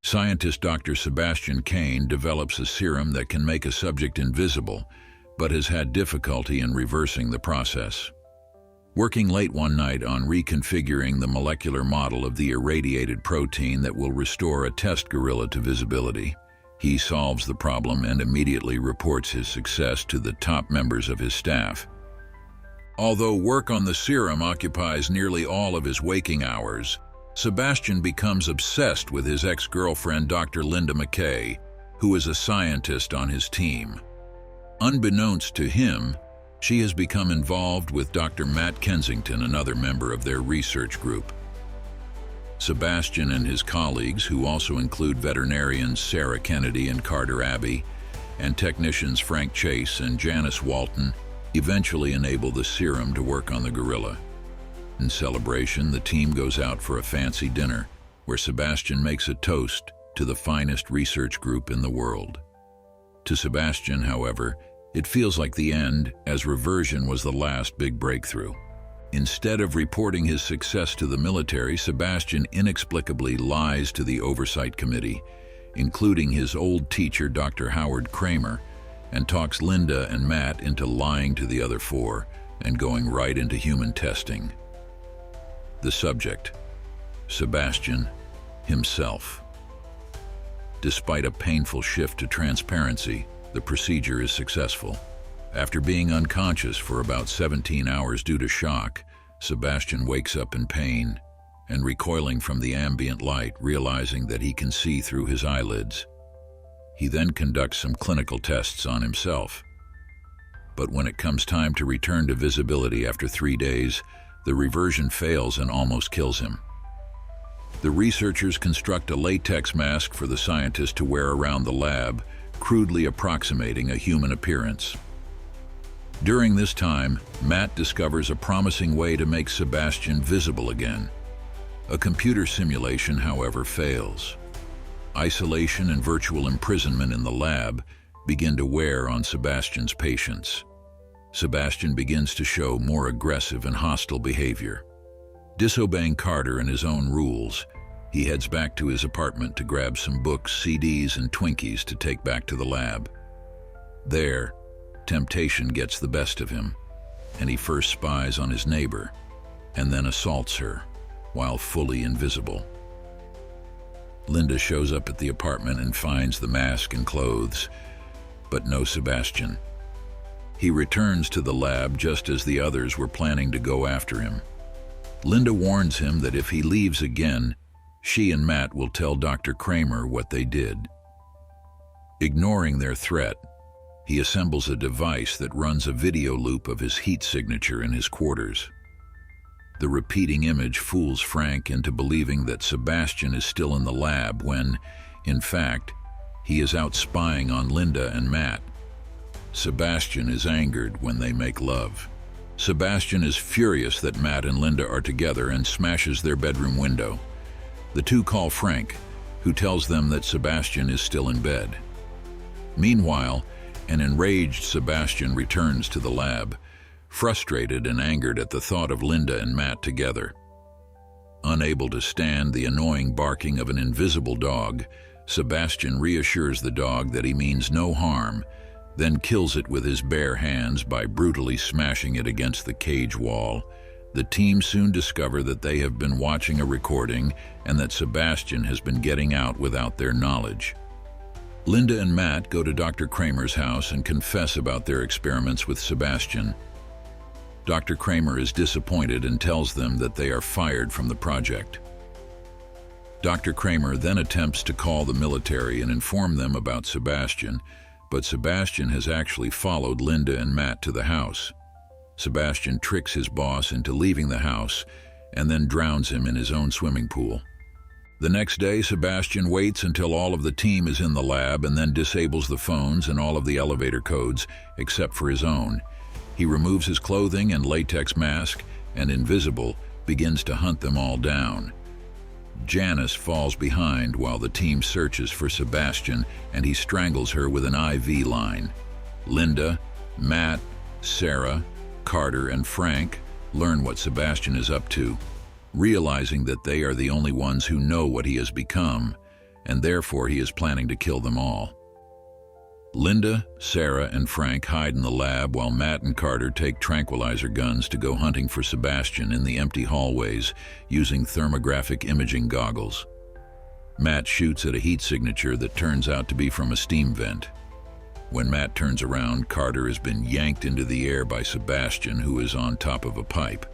Scientist Dr. Sebastian Caine develops a serum that can make a subject invisible, but has had difficulty in reversing the process. Working late one night on reconfiguring the molecular model of the irradiated protein that will restore a test gorilla to visibility, he solves the problem and immediately reports his success to the top members of his staff. Although work on the serum occupies nearly all of his waking hours, Sebastian becomes obsessed with his ex-girlfriend Dr. Linda McKay, who is a scientist on his team. Unbeknownst to him, she has become involved with Dr. Matt Kensington, another member of their research group. Sebastian and his colleagues, who also include veterinarians Sarah Kennedy and Carter Abbey, and technicians Frank Chase and Janice Walton, eventually enable the serum to work on the gorilla. In celebration, the team goes out for a fancy dinner, where Sebastian makes a toast to the finest research group in the world. To Sebastian, however, it feels like the end, as reversion was the last big breakthrough. Instead of reporting his success to the military, Sebastian inexplicably lies to the Oversight Committee, including his old teacher, Dr. Howard Kramer, and talks Linda and Matt into lying to the other four and going right into human testing. The subject, Sebastian himself. Despite a painful shift to transparency, the procedure is successful. After being unconscious for about 17 hours due to shock, Sebastian wakes up in pain and recoiling from the ambient light, realizing that he can see through his eyelids. He then conducts some clinical tests on himself. But when it comes time to return to visibility after 3 days, the reversion fails and almost kills him. The researchers construct a latex mask for the scientist to wear around the lab, crudely approximating a human appearance. During this time, Matt discovers a promising way to make Sebastian visible again. A computer simulation, however, fails. Isolation and virtual imprisonment in the lab begin to wear on Sebastian's patience. Sebastian begins to show more aggressive and hostile behavior. Disobeying Carter and his own rules, he heads back to his apartment to grab some books, CDs, and Twinkies to take back to the lab. There, temptation gets the best of him, and he first spies on his neighbor, and then assaults her, while fully invisible. Linda shows up at the apartment and finds the mask and clothes, but no Sebastian. He returns to the lab just as the others were planning to go after him. Linda warns him that if he leaves again, she and Matt will tell Dr. Kramer what they did. Ignoring their threat, he assembles a device that runs a video loop of his heat signature in his quarters. The repeating image fools Frank into believing that Sebastian is still in the lab when, in fact, he is out spying on Linda and Matt. Sebastian is angered when they make love. Sebastian is furious that Matt and Linda are together and smashes their bedroom window. The two call Frank, who tells them that Sebastian is still in bed. Meanwhile, an enraged Sebastian returns to the lab, frustrated and angered at the thought of Linda and Matt together. Unable to stand the annoying barking of an invisible dog, Sebastian reassures the dog that he means no harm, then kills it with his bare hands by brutally smashing it against the cage wall. The team soon discover that they have been watching a recording and that Sebastian has been getting out without their knowledge. Linda and Matt go to Dr. Kramer's house and confess about their experiments with Sebastian. Dr. Kramer is disappointed and tells them that they are fired from the project. Dr. Kramer then attempts to call the military and inform them about Sebastian, but Sebastian has actually followed Linda and Matt to the house. Sebastian tricks his boss into leaving the house and then drowns him in his own swimming pool. The next day, Sebastian waits until all of the team is in the lab and then disables the phones and all of the elevator codes except for his own. He removes his clothing and latex mask and, invisible, begins to hunt them all down. Janice falls behind while the team searches for Sebastian, and he strangles her with an IV line. Linda, Matt, Sarah, Carter, and Frank learn what Sebastian is up to, realizing that they are the only ones who know what he has become, and therefore he is planning to kill them all. Linda, Sarah, and Frank hide in the lab while Matt and Carter take tranquilizer guns to go hunting for Sebastian in the empty hallways using thermographic imaging goggles. Matt shoots at a heat signature that turns out to be from a steam vent. When Matt turns around, Carter has been yanked into the air by Sebastian, who is on top of a pipe.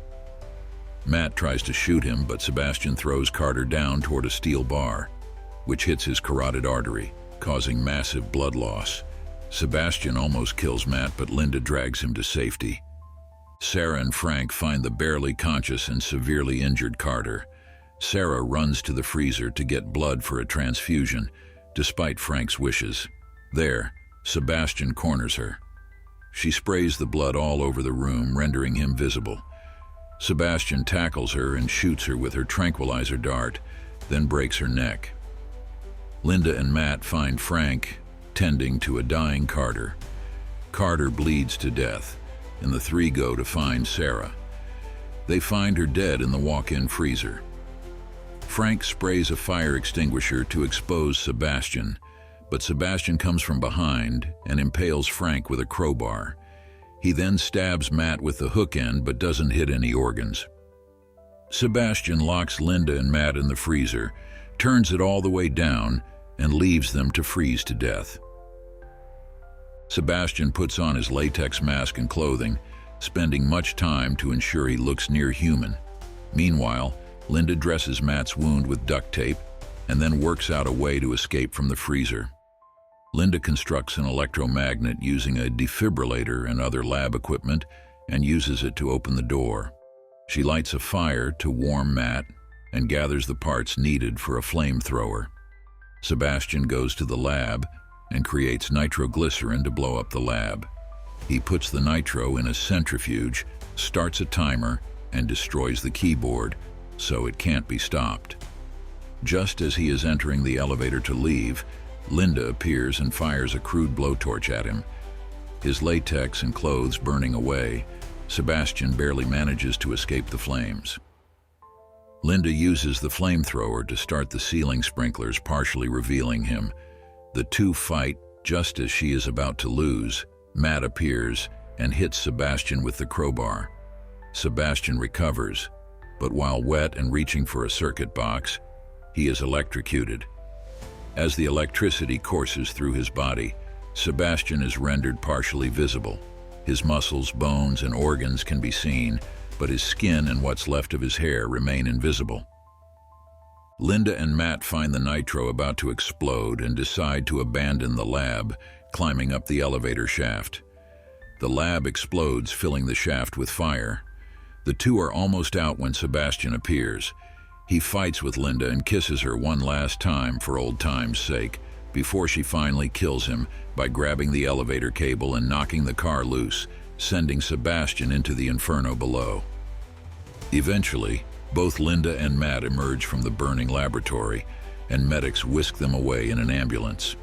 Matt tries to shoot him, but Sebastian throws Carter down toward a steel bar, which hits his carotid artery, causing massive blood loss. Sebastian almost kills Matt, but Linda drags him to safety. Sarah and Frank find the barely conscious and severely injured Carter. Sarah runs to the freezer to get blood for a transfusion, despite Frank's wishes. There, Sebastian corners her. She sprays the blood all over the room, rendering him visible. Sebastian tackles her and shoots her with her tranquilizer dart, then breaks her neck. Linda and Matt find Frank tending to a dying Carter. Carter bleeds to death, and the three go to find Sarah. They find her dead in the walk-in freezer. Frank sprays a fire extinguisher to expose Sebastian, but Sebastian comes from behind and impales Frank with a crowbar. He then stabs Matt with the hook end but doesn't hit any organs. Sebastian locks Linda and Matt in the freezer, turns it all the way down, and leaves them to freeze to death. Sebastian puts on his latex mask and clothing, spending much time to ensure he looks near human. Meanwhile, Linda dresses Matt's wound with duct tape and then works out a way to escape from the freezer. Linda constructs an electromagnet using a defibrillator and other lab equipment and uses it to open the door. She lights a fire to warm Matt and gathers the parts needed for a flamethrower. Sebastian goes to the lab and creates nitroglycerin to blow up the lab. He puts the nitro in a centrifuge, starts a timer, and destroys the keyboard, so it can't be stopped. Just as he is entering the elevator to leave, Linda appears and fires a crude blowtorch at him. His latex and clothes burning away, Sebastian barely manages to escape the flames. Linda uses the flamethrower to start the ceiling sprinklers, partially revealing him. The two fight just as she is about to lose. Matt appears and hits Sebastian with the crowbar. Sebastian recovers, but while wet and reaching for a circuit box, he is electrocuted. As the electricity courses through his body, Sebastian is rendered partially visible. His muscles, bones, and organs can be seen, but his skin and what's left of his hair remain invisible. Linda and Matt find the nitro about to explode and decide to abandon the lab, climbing up the elevator shaft. The lab explodes, filling the shaft with fire. The two are almost out when Sebastian appears. He fights with Linda and kisses her one last time for old time's sake, before she finally kills him by grabbing the elevator cable and knocking the car loose, sending Sebastian into the inferno below. Eventually, both Linda and Matt emerge from the burning laboratory, and medics whisk them away in an ambulance.